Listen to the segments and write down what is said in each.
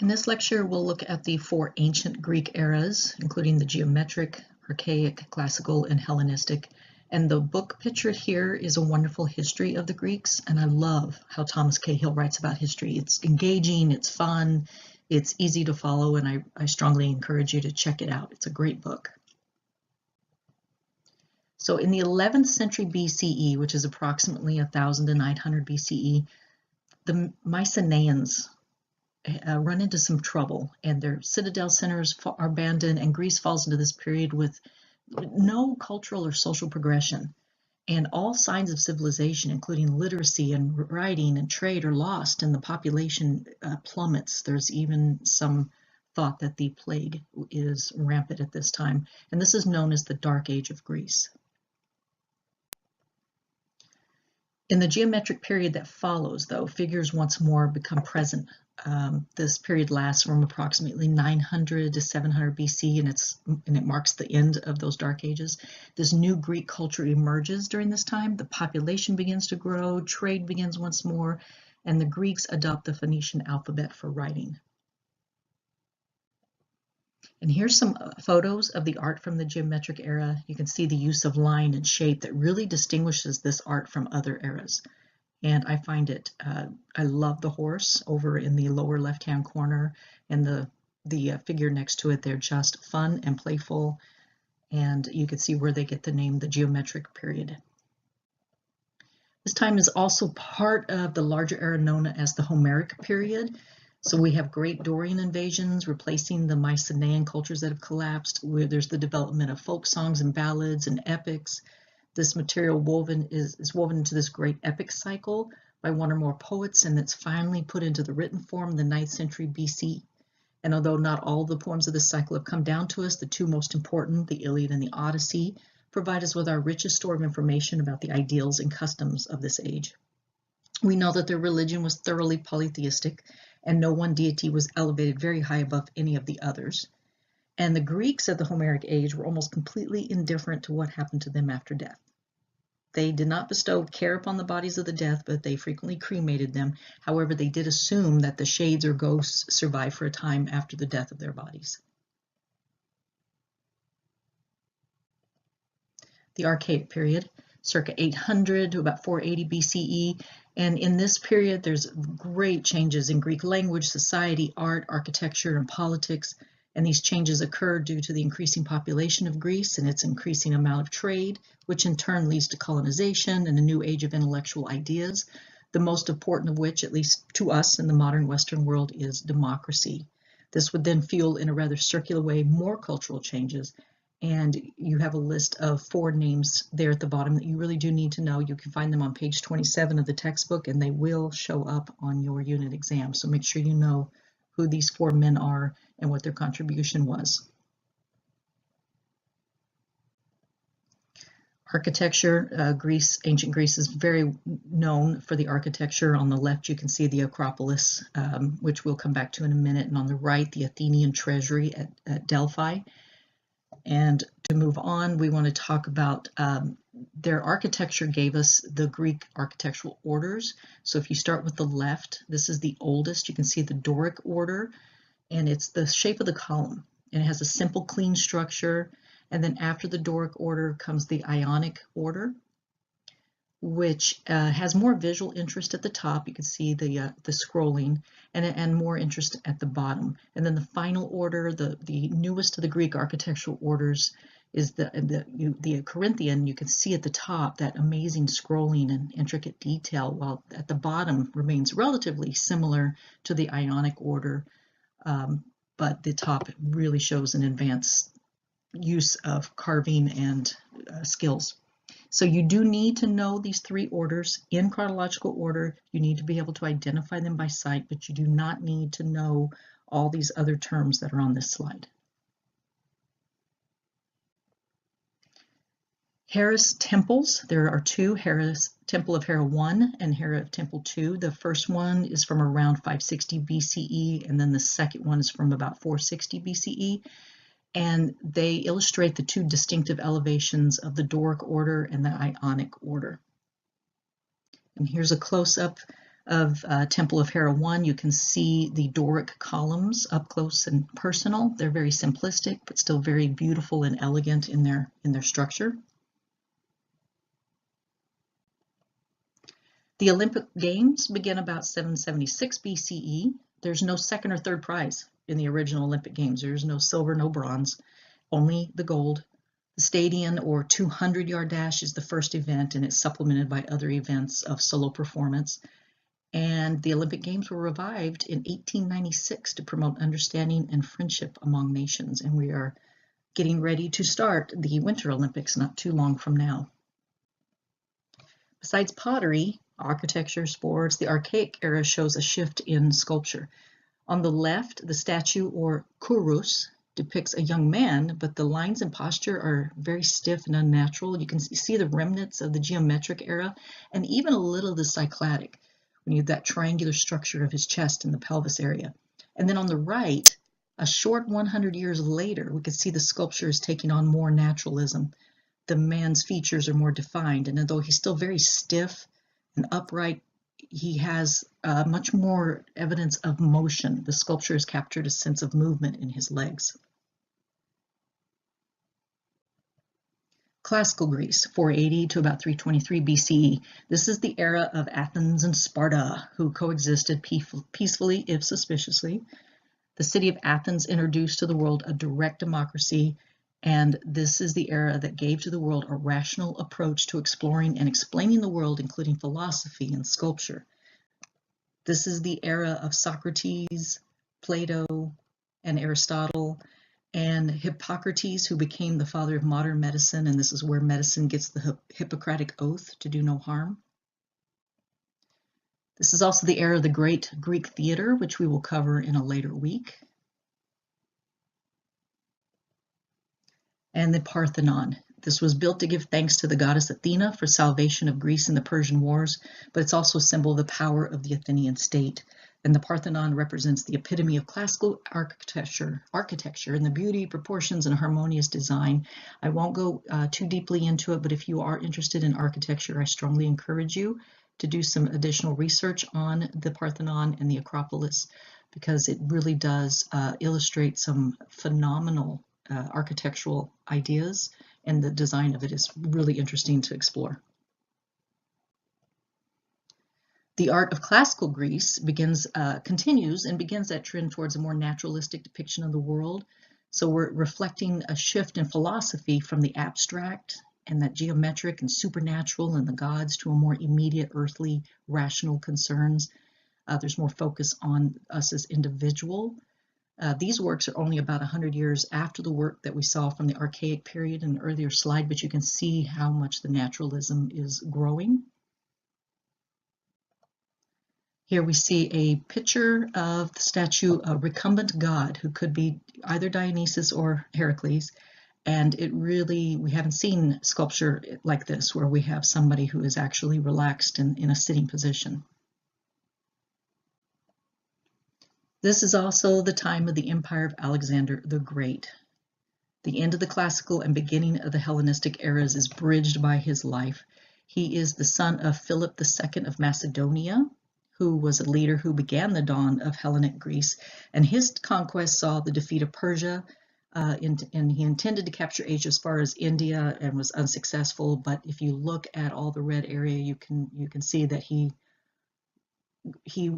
In this lecture, we'll look at the four ancient Greek eras, including the geometric, archaic, classical, and Hellenistic. And the book pictured here is a wonderful history of the Greeks, and I love how Thomas Cahill writes about history. It's engaging, it's fun, it's easy to follow, and I strongly encourage you to check it out. It's a great book. So in the 11th century BCE, which is approximately 1000 to 900 BCE, the Mycenaeans run into some trouble, and their citadel centers are abandoned, and Greece falls into this period with no cultural or social progression. And all signs of civilization, including literacy and writing and trade, are lost, and the population plummets. There's even some thought that the plague is rampant at this time, and this is known as the Dark Age of Greece. In the geometric period that follows, though, figures once more become present. This period lasts from approximately 900 to 700 BC, and it marks the end of those dark ages. This new Greek culture emerges during this time. The population begins to grow, trade begins once more, and the Greeks adopt the Phoenician alphabet for writing. And here's some photos of the art from the geometric era. You can see the use of line and shape that really distinguishes this art from other eras. And I find it, I love the horse over in the lower left-hand corner, and the figure next to it. They're just fun and playful, and you can see where they get the name, the geometric period. This time is also part of the larger era known as the Homeric period. So we have great Dorian invasions replacing the Mycenaean cultures that have collapsed, where there's the development of folk songs and ballads and epics. This material is woven into this great epic cycle by one or more poets, and it's finally put into the written form in the 9th century BC. And although not all the poems of this cycle have come down to us, the two most important, the Iliad and the Odyssey, provide us with our richest store of information about the ideals and customs of this age. We know that their religion was thoroughly polytheistic, and no one deity was elevated very high above any of the others. And the Greeks of the Homeric age were almost completely indifferent to what happened to them after death. They did not bestow care upon the bodies of the dead, but they frequently cremated them. However, they did assume that the shades or ghosts survived for a time after the death of their bodies. The Archaic period, circa 800 to about 480 BCE. And in this period, there's great changes in Greek language, society, art, architecture, and politics. And these changes occur due to the increasing population of Greece and its increasing amount of trade, which in turn leads to colonization and a new age of intellectual ideas, the most important of which, at least to us in the modern Western world, is democracy. This would then fuel, in a rather circular way, more cultural changes. And you have a list of 4 names there at the bottom that you really do need to know. You can find them on page 27 of the textbook, and they will show up on your unit exam. So make sure you know who these 4 men are and what their contribution was. Architecture, ancient Greece is very known for the architecture. On the left, you can see the Acropolis, which we'll come back to in a minute, and on the right, the Athenian treasury at Delphi. And to move on, we want to talk about their architecture gave us the Greek architectural orders. So if you start with the left, this is the oldest. You can see the Doric order, and it's the shape of the column. And it has a simple, clean structure. And then after the Doric order comes the Ionic order, which has more visual interest at the top. You can see the scrolling, and more interest at the bottom. And then the final order, the newest of the Greek architectural orders, is the Corinthian. You can see at the top that amazing scrolling and intricate detail, while at the bottom remains relatively similar to the Ionic order, but the top really shows an advanced use of carving and skills. So you do need to know these 3 orders in chronological order. You need to be able to identify them by sight, but you do not need to know all these other terms that are on this slide. Hera's temples, there are 2, Hera's Temple of Hera 1 and Hera of Temple 2. The first one is from around 560 BCE, and then the second one is from about 460 BCE. And they illustrate the 2 distinctive elevations of the Doric order and the Ionic order. And here's a close-up of Temple of Hera 1, you can see the Doric columns up close and personal. They're very simplistic, but still very beautiful and elegant in their structure. The Olympic Games begin about 776 BCE. There's no second or third prize in the original Olympic Games. There's no silver, no bronze, only the gold. The Stadion or 200-yard dash is the first event, and it's supplemented by other events of solo performance. And the Olympic Games were revived in 1896 to promote understanding and friendship among nations. And we are getting ready to start the Winter Olympics not too long from now. Besides pottery, architecture, sports, the archaic era shows a shift in sculpture. On the left, the statue or kurus depicts a young man, but the lines and posture are very stiff and unnatural. You can see the remnants of the geometric era and even a little of the cycladic when you have that triangular structure of his chest and the pelvis area. And then on the right, a short 100 years later, we can see the sculpture is taking on more naturalism. The man's features are more defined, and although he's still very stiff and upright, he has much more evidence of motion. The sculpture has captured a sense of movement in his legs. Classical Greece, 480 to about 323 BCE. This is the era of Athens and Sparta, who coexisted peacefully, if suspiciously. The city of Athens introduced to the world a direct democracy, and this is the era that gave to the world a rational approach to exploring and explaining the world, including philosophy and sculpture. This is the era of Socrates, Plato, and Aristotle, and Hippocrates, who became the father of modern medicine, and this is where medicine gets the Hippocratic Oath to do no harm. This is also the era of the great Greek theater, which we will cover in a later week. And the Parthenon. This was built to give thanks to the goddess Athena for salvation of Greece in the Persian Wars, but it's also a symbol of the power of the Athenian state. And the Parthenon represents the epitome of classical architecture and the beauty, proportions, and harmonious design. I won't go too deeply into it, but if you are interested in architecture, I strongly encourage you to do some additional research on the Parthenon and the Acropolis, because it really does illustrate some phenomenal architectural ideas, and the design of it is really interesting to explore. The art of classical Greece continues and begins that trend towards a more naturalistic depiction of the world. So we're reflecting a shift in philosophy from the abstract and that geometric and supernatural and the gods to a more immediate, earthly, rational concerns. There's more focus on us as individual. These works are only about 100 years after the work that we saw from the archaic period in an earlier slide, but you can see how much the naturalism is growing. Here we see a picture of the statue, a recumbent god who could be either Dionysus or Heracles. And we haven't seen sculpture like this, where we have somebody who is actually relaxed in a sitting position. This is also the time of the empire of Alexander the Great. The end of the classical and beginning of the Hellenistic eras is bridged by his life. He is the son of Philip II of Macedonia, who was a leader who began the dawn of Hellenic Greece, and his conquest saw the defeat of Persia, and he intended to capture Asia as far as India and was unsuccessful. But if you look at all the red area, you can see that he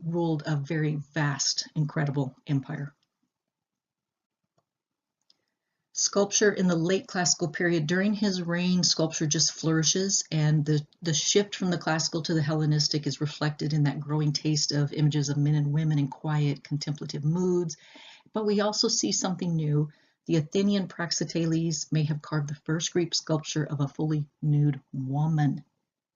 ruled a very vast, incredible empire. Sculpture in the late classical period, during his reign, sculpture just flourishes, and the shift from the classical to the Hellenistic is reflected in that growing taste of images of men and women in quiet, contemplative moods. But we also see something new. The Athenian Praxiteles may have carved the first Greek sculpture of a fully nude woman.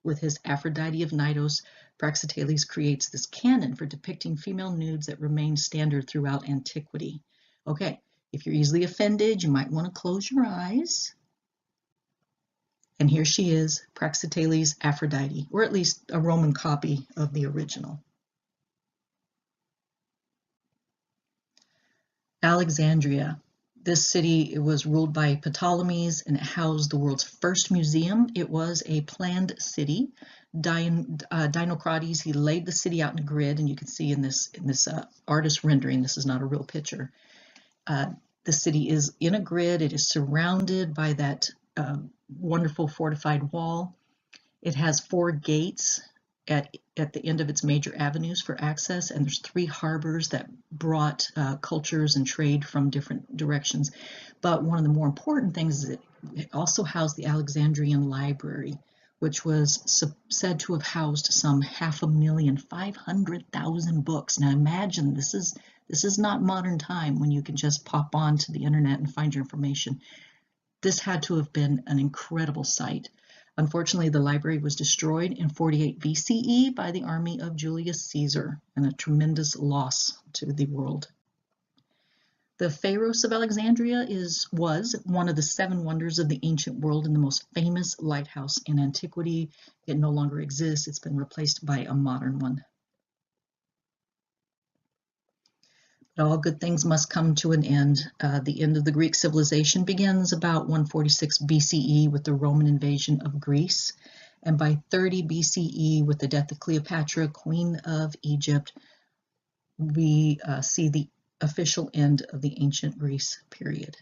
With his Aphrodite of Knidos, Praxiteles creates this canon for depicting female nudes that remain standard throughout antiquity. Okay, if you're easily offended, you might want to close your eyes. And here she is, Praxiteles' Aphrodite, or at least a Roman copy of the original. Alexandria. This city, it was ruled by Ptolemies, and it housed the world's first museum. It was a planned city. Dinocrates, he laid the city out in a grid, and you can see in this artist rendering, this is not a real picture. The city is in a grid. It is surrounded by that wonderful fortified wall. It has 4 gates at the end of its major avenues for access, and there's 3 harbors that brought cultures and trade from different directions. But one of the more important things is it also housed the Alexandrian Library, which was said to have housed some 500,000 books. Now imagine, this is not modern time when you can just pop onto the internet and find your information. This had to have been an incredible sight. Unfortunately, the library was destroyed in 48 BCE by the army of Julius Caesar, and a tremendous loss to the world. The Pharos of Alexandria was one of the 7 wonders of the ancient world and the most famous lighthouse in antiquity. It no longer exists. It's been replaced by a modern one. But all good things must come to an end. The end of the Greek civilization begins about 146 BCE with the Roman invasion of Greece. And by 30 BCE, with the death of Cleopatra, Queen of Egypt, we see the official end of the ancient Greece period.